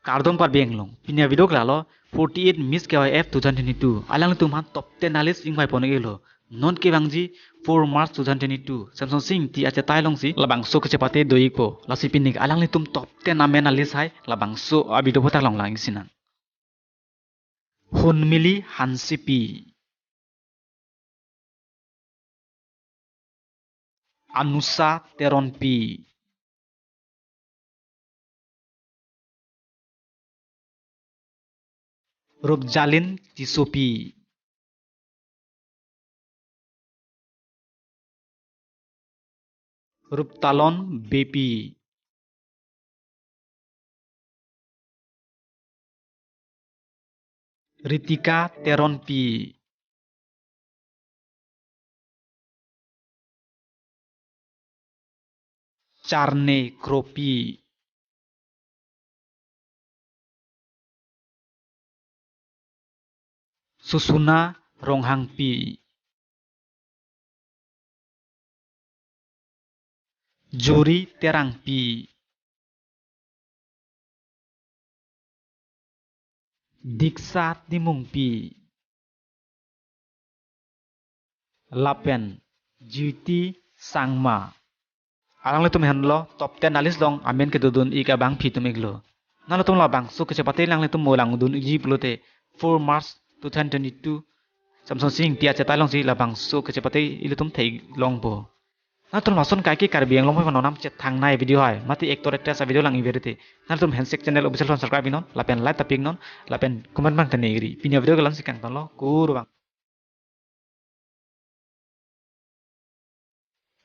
Kardom par benglong. Pinya video klalo 48 Miss KYF 2022. Alang tumhan top 10 nalis ing bai ponege lo. Non ke bangji 4 March 2022. Samsung Sing ti acha tailong si labang so ke cepate doik po. Lasi pinik alang tum top 10 namen nalis hai labang so abido potak long lang sinan. Hunmili Hansipi. Anusa Teronpi. Rupjalin Tisopi. Ruptalon Bepi. Ritika Teronpi. Charne Kropi. Susuna Ronghangpi. Juri Terangpi. Diksa Timungpi. Lapen Juti Sangma. Alang le tum henlo top 10 nalis dong amen ke dudun ika bang pitum iglo. Nalo tum labang so kecepate lang le tum molang dun iji pulote 4 March 2022. Samsung Sing tia cetai long si labang so kecepate ilu tum thei long po. Nalo tum mason kai ki karbiang long mo nam cet thang nai video hai mati actor actress video lang i verite. Nalo tum handshake channel official subscribe non lapen like taping non lapen comment bang tanegri. Pinya video galan si kang ton lo kur bang.